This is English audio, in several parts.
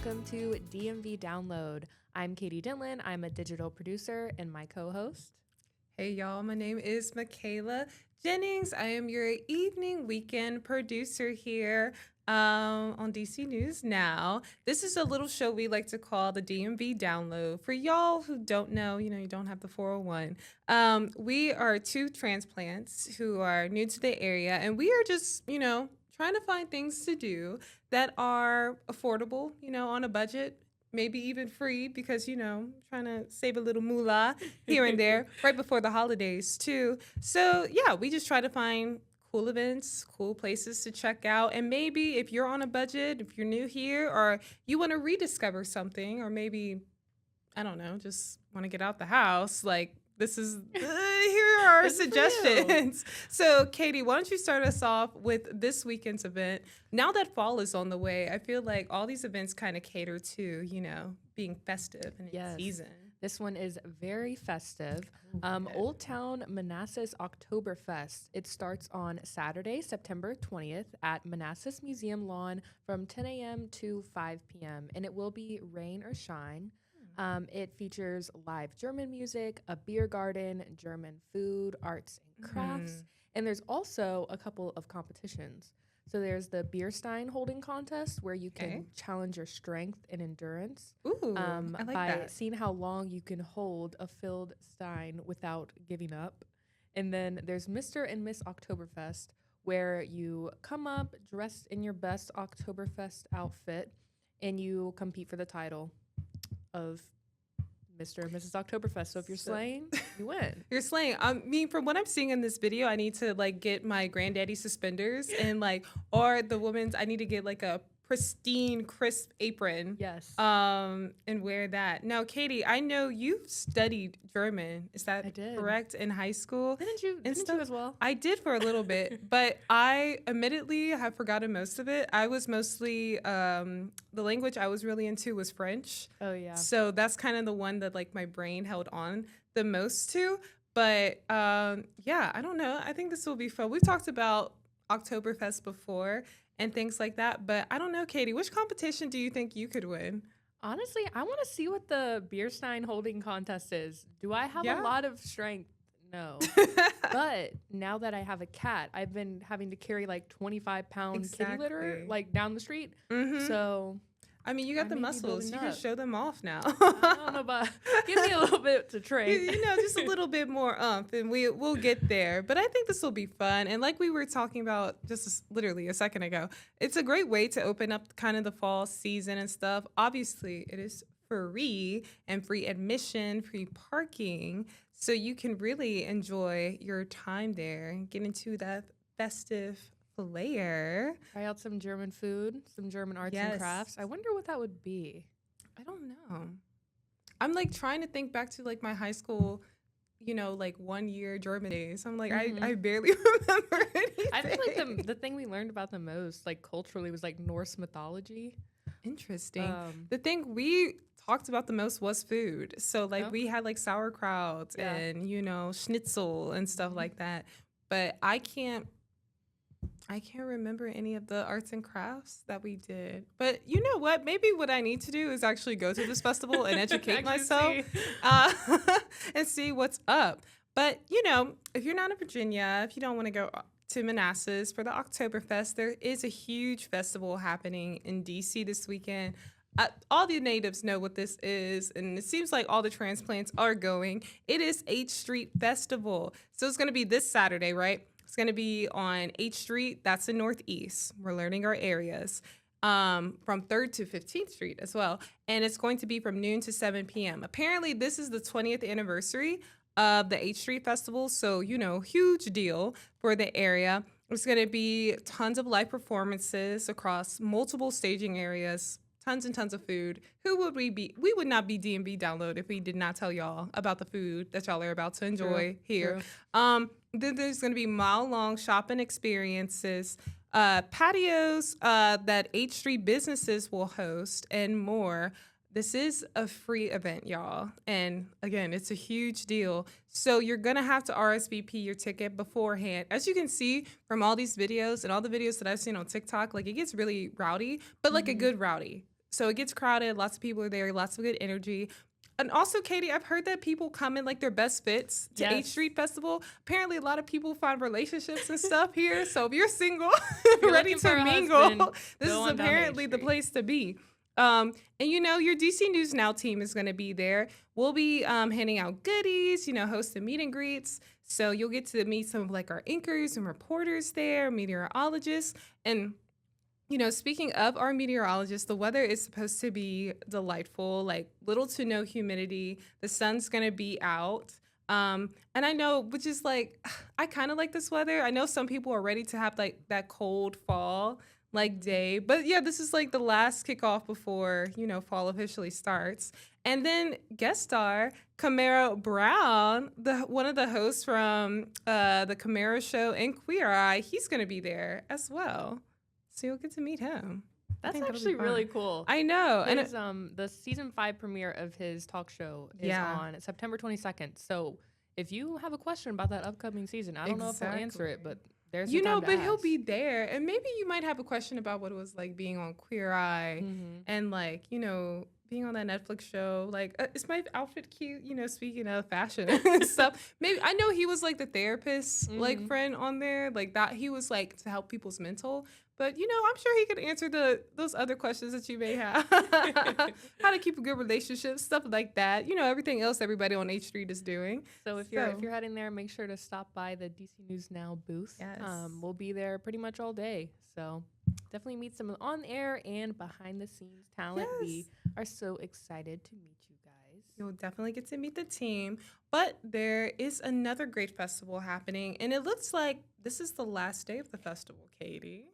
welcome to DMV Download. I'm Katie Dinlin. I'm a digital producer and my co-host. Hey y'all, my name is Michaela Jennings. I am your evening weekend producer here on DC News Now. This is a little show we like to call the DMV Download. For y'all who don't know, you don't have the 401. We are two transplants who are new to the area, and we are just, trying to find things to do that are affordable, on a budget. Maybe even free because, trying to save a little moolah here and there right before the holidays, too. So, yeah, we just try to find cool events, cool places to check out. And maybe if you're on a budget, if you're new here or you want to rediscover something, or maybe, I don't know, just want to get out the house, like this is, here are our suggestions. So, Katie, why don't you start us off with this weekend's event? Now that fall is on the way, I feel like all these events kind of cater to, being festive and in season. This one is very festive. Old Town Manassas Oktoberfest. It starts on Saturday, September 20th at Manassas Museum Lawn from 10 a.m. to 5 p.m. And it will be rain or shine. It features live German music, a beer garden, German food, arts and crafts, and there's also a couple of competitions. So there's the beer stein holding contest where you can challenge your strength and endurance I like by that. seeing how long you can hold a filled stein without giving up. And then there's Mr. and Miss Oktoberfest where you come up dressed in your best Oktoberfest outfit and you compete for the title of Mr. and Mrs. Oktoberfest. So if you're slaying, you win. You're slaying. I mean, from what I'm seeing in this video, I need to get my granddaddy suspenders and or the woman's. I need to get a pristine, crisp apron. Yes. And wear that. Now, Katie, I know you studied German. Is that I did. correct in high school? Didn't you as well? I did for a little bit, but I admittedly have forgotten most of it. I was mostly the language I was really into was French. Oh yeah. So that's kind of the one that my brain held on the most to. But yeah, I don't know. I think this will be fun. We've talked about Oktoberfest before and things like that, but I don't know, Katie, which competition do you think you could win? Honestly, I want to see what the beer stein holding contest is. Do I have a lot of strength? No. But now that I have a cat, I've been having to carry 25-pound kitty litter down the street. Mm-hmm. So I mean, you got the muscles. You can show them off now. I don't know about. Give me a little bit to train. Just a little bit more and we'll get there. But I think this will be fun. And like we were talking about just literally a second ago, it's a great way to open up kind of the fall season and stuff. Obviously, it is free and free admission, free parking. So you can really enjoy your time there and get into that festive flair. Try out some German food, some German arts and crafts. I wonder what that would be. I don't know. I'm trying to think back to my high school, 1 year German days. I'm I barely remember anything. I feel like the thing we learned about the most, culturally, was Norse mythology. Interesting. The thing we talked about the most was food. So we had sauerkraut and schnitzel and stuff like that. But I can't remember any of the arts and crafts that we did. But you know what? Maybe what I need to do is actually go to this festival and educate myself and see what's up. But, if you're not in Virginia, if you don't want to go to Manassas for the Oktoberfest, there is a huge festival happening in D.C. this weekend. All the natives know what this is, and it seems like all the transplants are going. It is H Street Festival. So it's going to be this Saturday, right? It's going to be on H Street. That's in Northeast. We're learning our areas from 3rd to 15th Street as well. And it's going to be from noon to 7 p.m. Apparently, this is the 20th anniversary of the H Street Festival. So, huge deal for the area. There's going to be tons of live performances across multiple staging areas, tons and tons of food. Who would we be? We would not be DMV Download if we did not tell y'all about the food that y'all are about to enjoy here. Then there's going to be mile-long shopping experiences, patios that H Street businesses will host, and more. This is a free event, y'all. And again, it's a huge deal. So you're going to have to RSVP your ticket beforehand. As you can see from all these videos and all the videos that I've seen on TikTok, it gets really rowdy, but a good rowdy. So it gets crowded. Lots of people are there. Lots of good energy. And also, Katie, I've heard that people come in like their best fits to H Street Festival. Apparently, a lot of people find relationships and stuff here. So if you're single, ready to mingle, this is apparently the place to be. And your DC News Now team is going to be there. We'll be handing out goodies, hosting meet and greets. So you'll get to meet some of like our anchors and reporters there, meteorologists. And, speaking of our meteorologists, the weather is supposed to be delightful, like little to no humidity. The sun's going to be out. And I know, which is like, I kind of like this weather. I know some people are ready to have like that cold fall like day. But yeah, this is like the last kickoff before, fall officially starts. And then guest star Camaro Brown, one of the hosts from the Camaro Show and Queer Eye, he's going to be there as well. So you'll get to meet him. That's actually really cool. I know. And the season 5 premiere of his talk show is on September 22nd. So if you have a question about that upcoming season, I don't know if he'll answer it, but there's but he'll be there. And maybe you might have a question about what it was like being on Queer Eye and like, being on that Netflix show. Like, is my outfit cute? Speaking of fashion and stuff. Maybe I know he was like the therapist like friend on there, like that he was like to help people's mental. But, I'm sure he could answer those other questions that you may have. How to keep a good relationship, stuff like that. Everything else everybody on H Street is doing. So if you're heading there, make sure to stop by the DC News Now booth. Yes. We'll be there pretty much all day. So definitely meet some on-air and behind-the-scenes talent. Yes. We are so excited to meet you guys. You'll definitely get to meet the team. But there is another great festival happening, and it looks like this is the last day of the festival, Katie.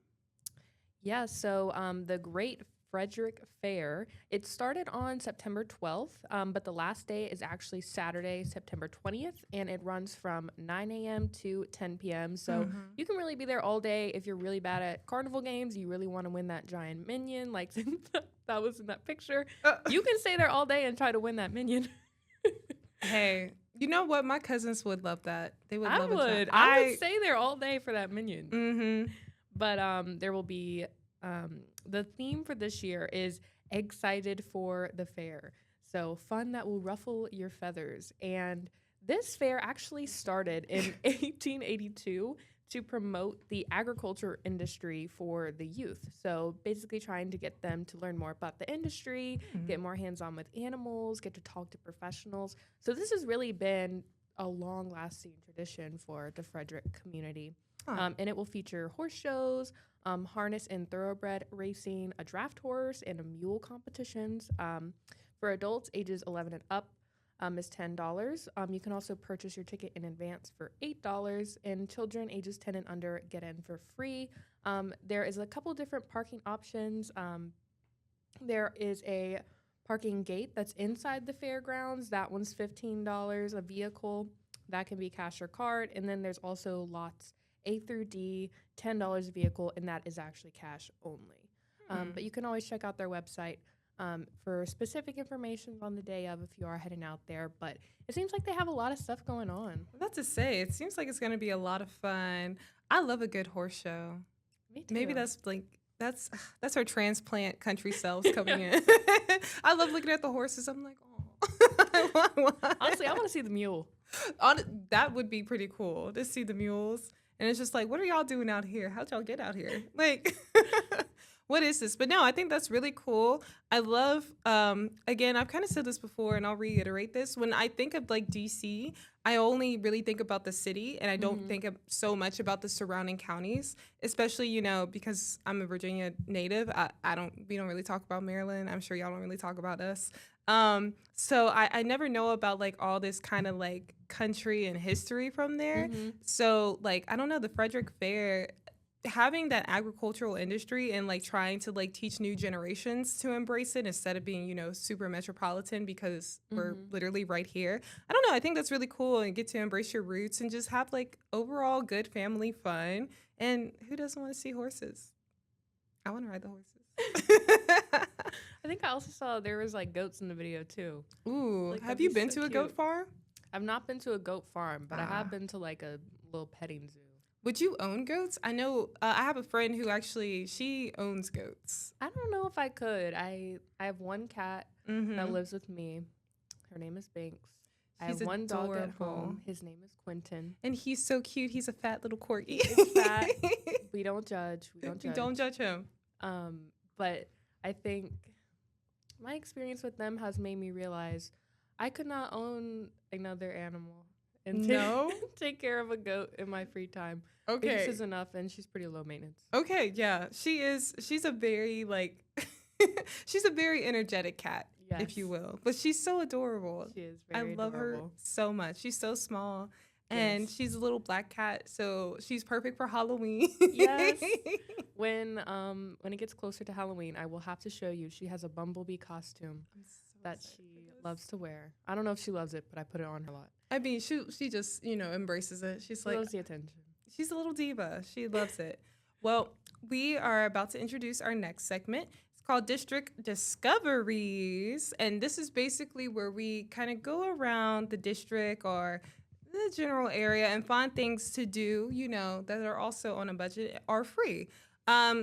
Yeah, so the Great Frederick Fair, it started on September 12th, but the last day is actually Saturday, September 20th, and it runs from 9 a.m. to 10 p.m. So you can really be there all day. If you're really bad at carnival games, you really want to win that giant minion, like that was in that picture, you can stay there all day and try to win that minion. Hey, you know what? My cousins would love that. They would love it. I would stay there all day for that minion. But there will be the theme for this year is excited for the fair. So fun that will ruffle your feathers. And this fair actually started in 1882 to promote the agriculture industry for the youth. So basically trying to get them to learn more about the industry, get more hands-on with animals, get to talk to professionals. So this has really been a long-lasting tradition for the Frederick community. And it will feature horse shows, harness and thoroughbred racing, a draft horse, and a mule competitions. For adults ages 11 and up is $10. You can also purchase your ticket in advance for $8, and children ages 10 and under get in for free. There is a couple different parking options. There is a parking gate that's inside the fairgrounds. That one's $15 a vehicle. That can be cash or card. And then there's also lots A through D, $10 a vehicle, and that is actually cash only. But you can always check out their website for specific information on the day of if you are heading out there. But it seems like they have a lot of stuff going on. Not to say, it seems like it's going to be a lot of fun. I love a good horse show. Me too. Maybe that's our transplant country selves coming in. I love looking at the horses. I'm like, oh. Honestly, I want to see the mule. That would be pretty cool to see the mules. And it's just like, what are y'all doing out here? How'd y'all get out here? Like, what is this? But no, I think that's really cool. I love, again, I've kind of said this before, and I'll reiterate this. When I think of like DC, I only really think about the city, and I don't think so much about the surrounding counties, especially, because I'm a Virginia native. We don't really talk about Maryland. I'm sure y'all don't really talk about us. So I never know about like all this kind of like country and history from there. So like, I don't know, the Frederick Fair, having that agricultural industry and like trying to like teach new generations to embrace it instead of being, super metropolitan because we're literally right here. I don't know. I think that's really cool, and get to embrace your roots and just have like overall good family fun. And who doesn't want to see horses? I want to ride the horses. I think I also saw there was like goats in the video too. Ooh, like, have you been to a goat farm? I've not been to a goat farm, but I have been to like a little petting zoo. Would you own goats? I know I have a friend who actually she owns goats. I don't know if I could. I have one cat that lives with me. Her name is Banks. I have one dog at home. His name is Quentin. And he's so cute. He's a fat little corgi. He's fat. We don't judge. We don't judge him. But I think my experience with them has made me realize I could not own another animal and take care of a goat in my free time. Okay. Banks is enough, and she's pretty low maintenance. Okay, yeah. She is. She's a very, like, she's a very energetic cat, if you will. But she's so adorable. She is very adorable. I love her so much. She's so small. And she's a little black cat, so she's perfect for Halloween. Yes. When it gets closer to Halloween, I will have to show you. She has a bumblebee costume that she loves to wear. I don't know if she loves it, but I put it on her a lot. I mean, she just, embraces it. She loves the attention. She's a little diva. She loves it. Well, we are about to introduce our next segment. It's called District Discoveries. And this is basically where we kind of go around the district or the general area and find things to do, that are also on a budget or free.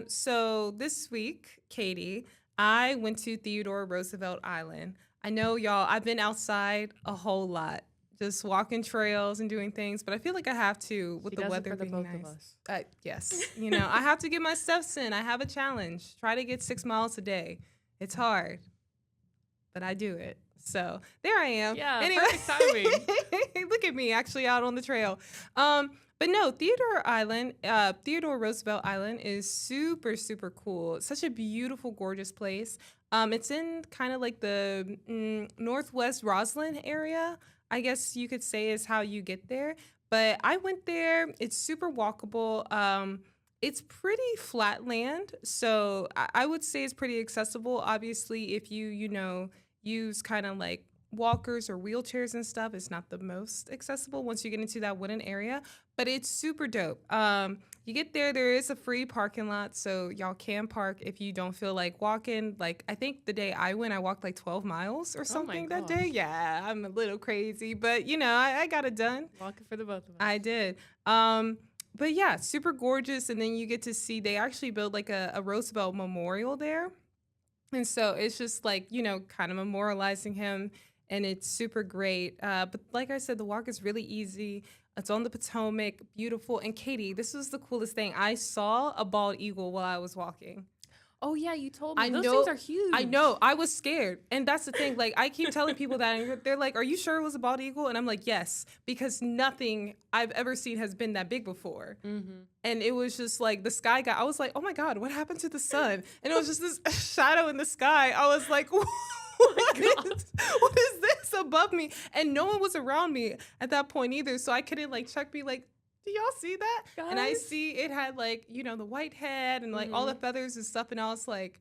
So this week, Katie, I went to Theodore Roosevelt Island. I know, y'all, I've been outside a whole lot, just walking trails and doing things, but I feel like I have to with the weather being nice. Yes, I have to get my steps in. I have a challenge. Try to get 6 miles a day. It's hard, but I do it. So there I am. Yeah, anyway. Perfect timing. Look at me actually out on the trail. But no, Theodore Roosevelt Island is super, super cool. It's such a beautiful, gorgeous place. It's in kind of like the northwest Roslyn area, I guess you could say is how you get there. But I went there. It's super walkable. It's pretty flat land. So I would say it's pretty accessible. Obviously, if you use kind of like walkers or wheelchairs and stuff, it's not the most accessible once you get into that wooden area, but it's super dope. You get there is a free parking lot, so y'all can park if you don't feel like walking. Like, I think the day I went, I walked like 12 miles or something that day. Yeah, I'm a little crazy, but I got it done. Walking for the both of us. I did. But yeah, super gorgeous. And then you get to see, they actually built like a Roosevelt memorial there. And so it's just like, kind of memorializing him, and it's super great. But like I said, the walk is really easy. It's on the Potomac, beautiful. And Katie, this was the coolest thing. I saw a bald eagle while I was walking. Oh, yeah, you told me. Those things are huge. I know. I was scared. And that's the thing. Like, I keep telling people that, and they're like, are you sure it was a bald eagle? And I'm like, yes, because nothing I've ever seen has been that big before. Mm-hmm. And it was just like the sky I was like, oh, my God, what happened to the sun? And it was just this shadow in the sky. I was like, what is this above me? And no one was around me at that point either. So I couldn't check me do y'all see that? Guys? And I see it had the white head and all the feathers and stuff. And I was like,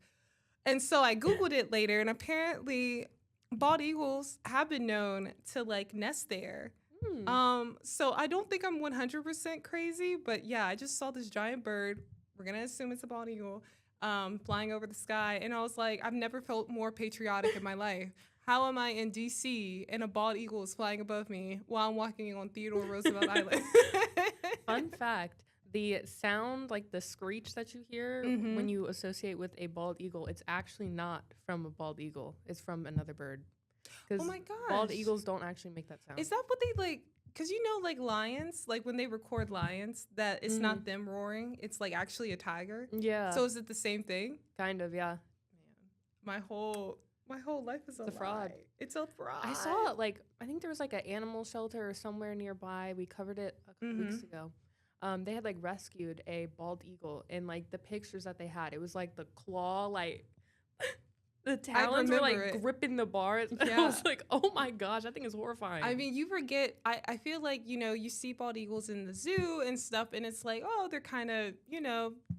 and so I Googled it later, and apparently bald eagles have been known to nest there. So I don't think I'm 100% crazy, but yeah, I just saw this giant bird. We're going to assume it's a bald eagle flying over the sky. And I was like, I've never felt more patriotic in my life. How am I in D.C. and a bald eagle is flying above me while I'm walking on Theodore Roosevelt Island? Fun fact, the sound, the screech that you hear when you associate with a bald eagle, it's actually not from a bald eagle. It's from another bird. Oh my gosh. Bald eagles don't actually make that sound. Is that what they because lions, when they record lions, that it's not them roaring, it's actually a tiger. Yeah. So is it the same thing? Kind of, yeah. Man, my whole life is a fraud. It's a fraud. I saw I think there was an animal shelter or somewhere nearby. We covered it a couple weeks ago. They had rescued a bald eagle, and the pictures that they had, it was the claw the talons were gripping the bars. Yeah. I was like, oh my gosh, that thing is horrifying. I mean, you forget, I feel like, you see bald eagles in the zoo and stuff, and it's they're kind of,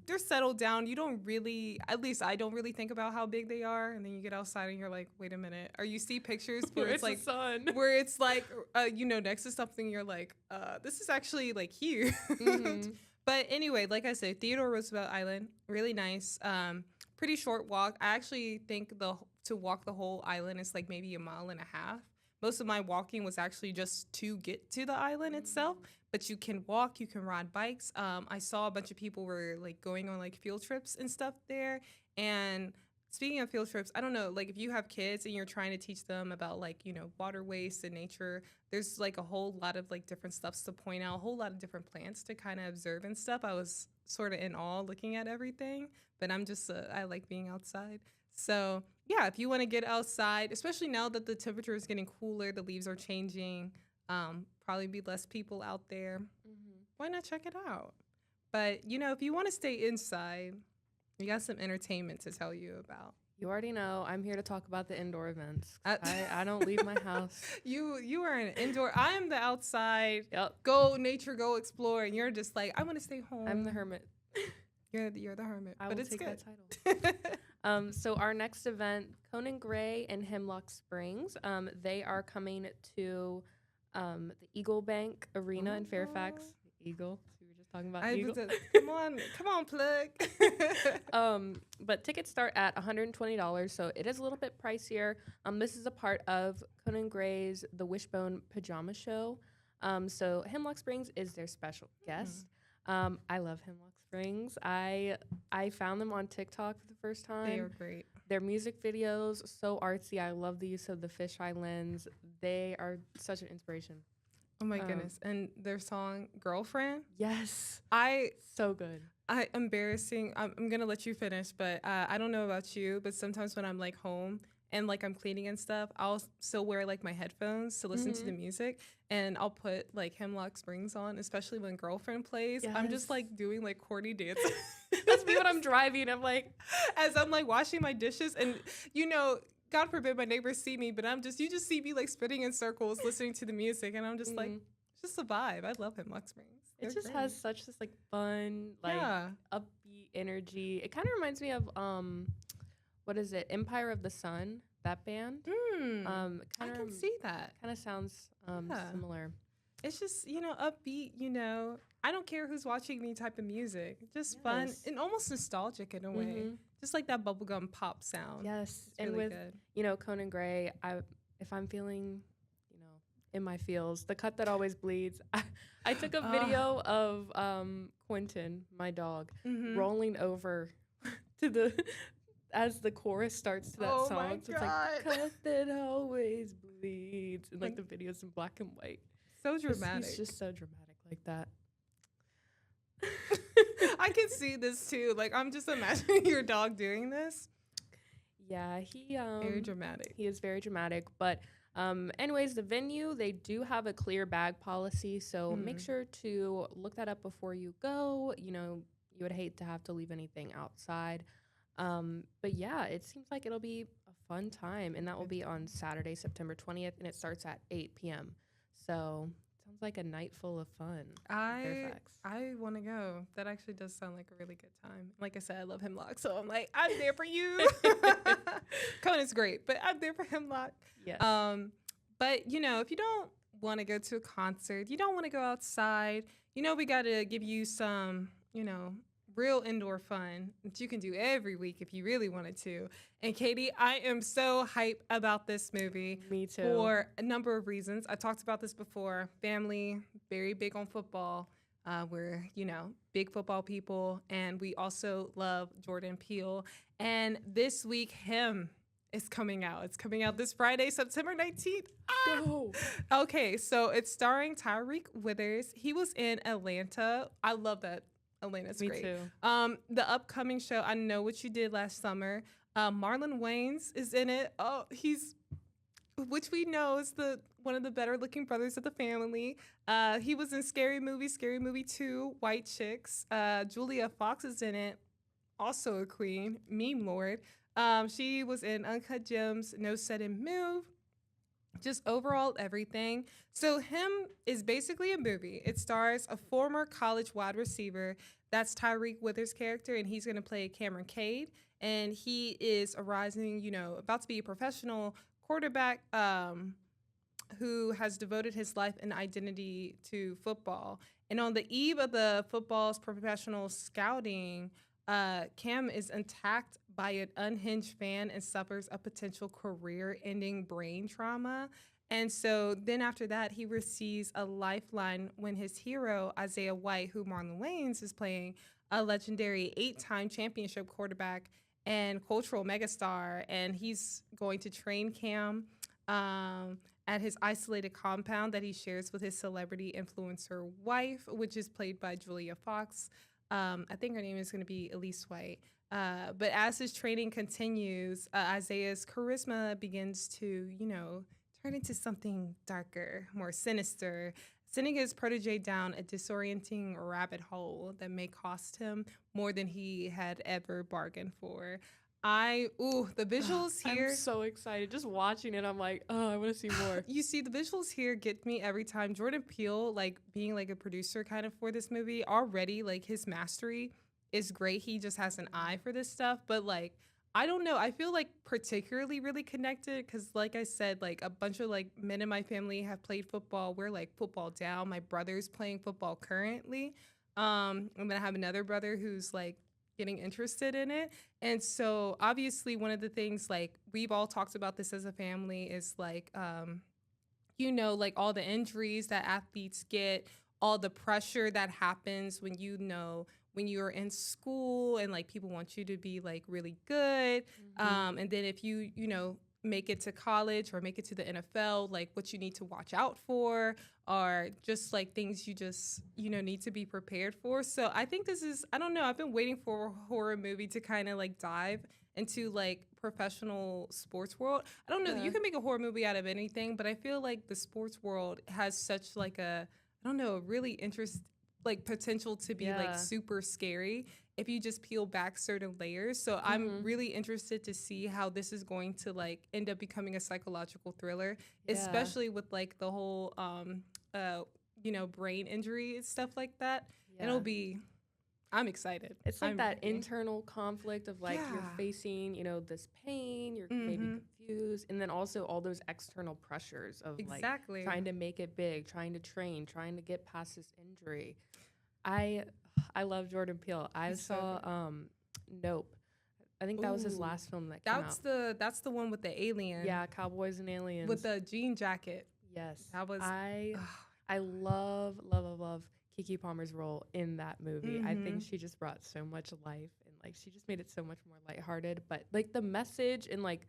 they're settled down. You don't really, at least I don't really think about how big they are. And then you get outside and you're like, wait a minute. Or you see pictures where it's the sun. Where it's next to something, you're like, this is actually huge. Mm-hmm. But anyway, like I said, Theodore Roosevelt Island, really nice. Pretty short walk. I actually think to walk the whole island is maybe 1.5 miles. most of my walking was actually just to get to the island itself. But you can walk, you can ride bikes. I saw a bunch of people were like going on like field trips and stuff there. And speaking of field trips, I don't know, like if you have kids and you're trying to teach them about like, water waste and nature, there's like a whole lot of like different stuffs to point out, a whole lot of different plants to kind of observe and stuff. I was sort of in awe looking at everything, but I like being outside. So yeah, if you want to get outside, especially now that the temperature is getting cooler, the leaves are changing, probably be less people out there. Why not check it out? But, if you want to stay inside, we got some entertainment to tell you about. You already know I'm here to talk about the indoor events. I don't leave my house. You are an indoor. I am the outside. Yep. Go nature, go explore, and you're just like, I want to stay home. I'm the hermit. You're the hermit. I but will it's take good. that title. So our next event, Conan Gray and Hemlock Springs, they are coming to the Eagle Bank Arena in Fairfax. Eagle. We were just talking about Eagle. Come on, plug. But tickets start at $120, so it is a little bit pricier. This is a part of Conan Gray's The Wishbone Pajama Show. So Hemlock Springs is their special guest. I love Hemlock Springs. I found them on TikTok for the first time. They are great. Their music videos, so artsy. I love the use of the fisheye lens. They are such an inspiration. Oh my goodness. And their song Girlfriend. Yes. So good. Embarrassing. I'm going to let you finish, but I don't know about you, but sometimes when I'm like home and like I'm cleaning and stuff, I'll still wear like my headphones to listen to the music, and I'll put like Hemlock Springs on, especially when Girlfriend plays. Yes. I'm just like doing like corny dances. That's me when I'm driving. I'm like, as I'm like washing my dishes, and God forbid my neighbors see me, but you just see me like spinning in circles listening to the music, and I'm just like, it's just a vibe. I love Hemlock Springs. It just has such this like fun, like upbeat energy. It kind of reminds me of what is it? Empire of the Sun, that band. I can see that. Kind of sounds similar. It's just, upbeat, I don't care who's watching me type of music. Just fun and almost nostalgic in a way. Just like that bubblegum pop sound. Yes. It's and really with, good. Conan Gray, if I'm feeling, in my feels, the cut that always bleeds. I took a video of Quentin, my dog, rolling over to as the chorus starts to that song. My so it's like, cut that always bleeds. And like the video's in black and white. So dramatic. He's just so dramatic like that. I can see this too. Like, I'm just imagining your dog doing this. Yeah, he very dramatic. He is very dramatic. But anyways, the venue, they do have a clear bag policy, so make sure to look that up before you go. You would hate to have to leave anything outside. But yeah, it seems like it'll be a fun time, and that will be on Saturday, September 20th, and it starts at 8 p.m. So sounds like a night full of fun. I want to go. That actually does sound like a really good time. Like I said, I love Hemlock, so I'm like, I'm there for you. Conan's great, but I'm there for Hemlock. Yes. But if you don't want to go to a concert, you don't want to go outside, we got to give you some, real indoor fun that you can do every week if you really wanted to. And Katie, I am so hype about this movie. Me too. For a number of reasons. I talked about this before. Family, very big on football. We're, big football people. And we also love Jordan Peele. And this week, Him is coming out. It's coming out this Friday, September 19th. Go. Okay, so it's starring Tyreek Withers. He was in Atlanta. I love that. Atlanta's great. Me too. The upcoming show, I Know What You Did Last Summer. Marlon Wayans is in it. Oh, which we know is one of the better looking brothers of the family. He was in Scary Movie 2, White Chicks. Julia Fox is in it, also a queen, meme lord. She was in Uncut Gems, No Sudden Move. Just overall everything. So Him is basically a movie. It stars a former college wide receiver. That's Tyreek Withers' character, and he's going to play Cameron Cade. And he is a rising, about to be a professional quarterback who has devoted his life and identity to football. And on the eve of the football's professional scouting, Cam is attacked by an unhinged fan and suffers a potential career-ending brain trauma. And so then after that, he receives a lifeline when his hero, Isaiah White, who Marlon Wayans is playing, a legendary 8-time championship quarterback and cultural megastar. And he's going to train Cam at his isolated compound that he shares with his celebrity influencer wife, which is played by Julia Fox. I think her name is going to be Elise White. But as his training continues, Isaiah's charisma begins to, turn into something darker, more sinister, sending his protege down a disorienting rabbit hole that may cost him more than he had ever bargained for. The visuals here. I'm so excited. Just watching it, I'm like, oh, I want to see more. You see, the visuals here get me every time. Jordan Peele, like being like a producer kind of for this movie, already like his mastery is great. He just has an eye for this stuff. But like, I don't know. I feel like particularly really connected because, like I said, like a bunch of like men in my family have played football. We're like football down. My brother's playing football currently. And then I have another brother who's like getting interested in it. And so obviously one of the things like we've all talked about this as a family is like, like all the injuries that athletes get, all the pressure that happens when when you're in school and like people want you to be like really good. And then if you make it to college or make it to the NFL, like what you need to watch out for are just like things you just, need to be prepared for. So I think I don't know, I've been waiting for a horror movie to kind of like dive into like professional sports world. I don't know, you can make a horror movie out of anything, but I feel like the sports world has such like really like potential to be like super scary if you just peel back certain layers. So I'm really interested to see how this is going to like end up becoming a psychological thriller, especially with like the whole brain injury and stuff like that. I'm excited. It's like that internal conflict of like you're facing, this pain, you're maybe confused, and then also all those external pressures of like trying to make it big, trying to train, trying to get past this injury. I love Jordan Peele. I saw Nope. I think that was his last film that came out. That's the one with the alien. Yeah, Cowboys and Aliens. With the jean jacket. Yes. That was I love Keke Palmer's role in that movie. I think she just brought so much life and like she just made it so much more lighthearted. But like the message and like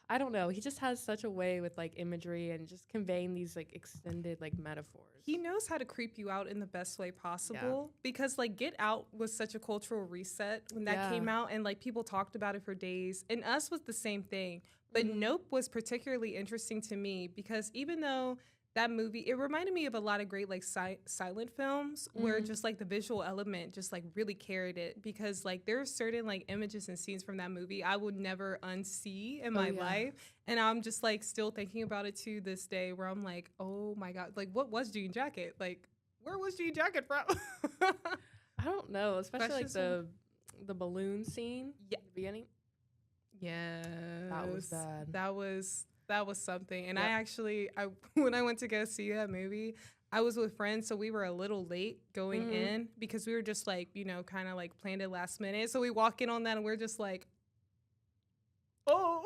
I don't know, he just has such a way with like imagery and just conveying these like extended like metaphors. He knows how to creep you out in the best way possible because like Get Out was such a cultural reset when that came out and like people talked about it for days. And Us was the same thing. But Nope was particularly interesting to me because even though that movie, it reminded me of a lot of great like silent films where just like the visual element just like really carried it because like there are certain like images and scenes from that movie I would never unsee in my life. And I'm just like still thinking about it to this day where I'm like, oh my God, like what was Jean Jacket? Like where was Jean Jacket from? I don't know, especially like the balloon scene at the beginning. Yeah. That was bad. That was something. And I when I went to go see that movie, I was with friends, so we were a little late going in because we were just like, kind of like planned it last minute. So we walk in on that and we're just like, oh.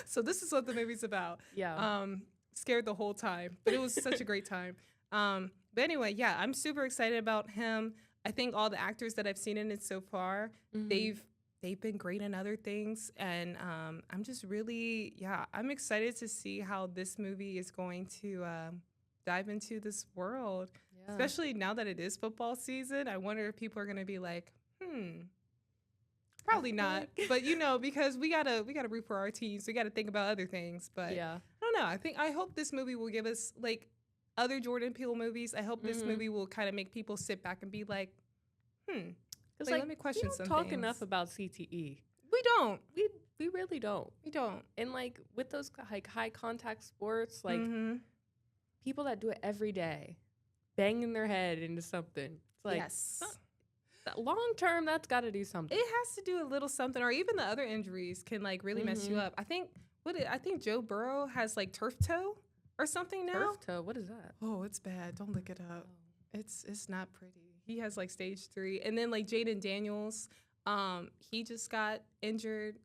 So this is what the movie's about. Yeah. Scared the whole time, but it was such a great time. But anyway, I'm super excited about him. I think all the actors that I've seen in it so far, they've been great in other things. And I'm just really, I'm excited to see how this movie is going to dive into this world, especially now that it is football season. I wonder if people are going to be like, probably not. But, because we gotta root for our teams. We got to think about other things. But I don't know. I hope this movie will give us, like, other Jordan Peele movies. I hope this movie will kind of make people sit back and be like, Because let me question some things. We don't talk enough about CTE. We don't. We really don't. We don't. And like with those like high contact sports, like people that do it every day, banging their head into something. It's like long term, that's got to do something. It has to do a little something, or even the other injuries can like really mess you up. I think Joe Burrow has like turf toe or something now. Turf toe. What is that? Oh, it's bad. Don't look it up. It's not pretty. He has like stage 3. And then like Jaden Daniels, he just got injured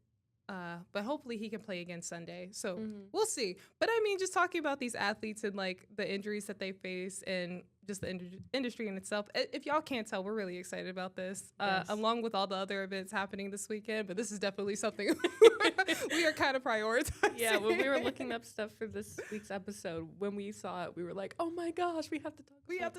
But hopefully he can play again Sunday. So we'll see. But I mean, just talking about these athletes and like the injuries that they face and just the industry in itself. If y'all can't tell, we're really excited about this, along with all the other events happening this weekend. But this is definitely something we are kind of prioritizing. Yeah, when we were looking up stuff for this week's episode, when we saw it, we were like, oh my gosh, we have to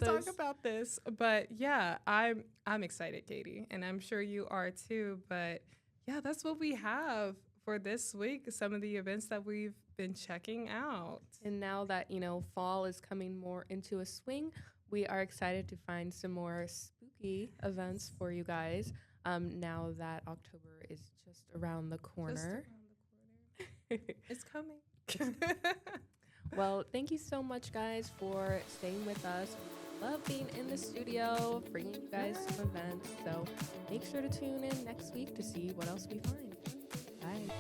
talk about this. But yeah, I'm excited, Katie, and I'm sure you are too. But yeah, that's what we have for this week, some of the events that we've been checking out. And now that, fall is coming more into a swing, we are excited to find some more spooky events for you guys. Now that October is just around the corner. It's coming. Well, thank you so much, guys, for staying with us. We love being in the studio, bringing you guys some events. So make sure to tune in next week to see what else we find. Bye.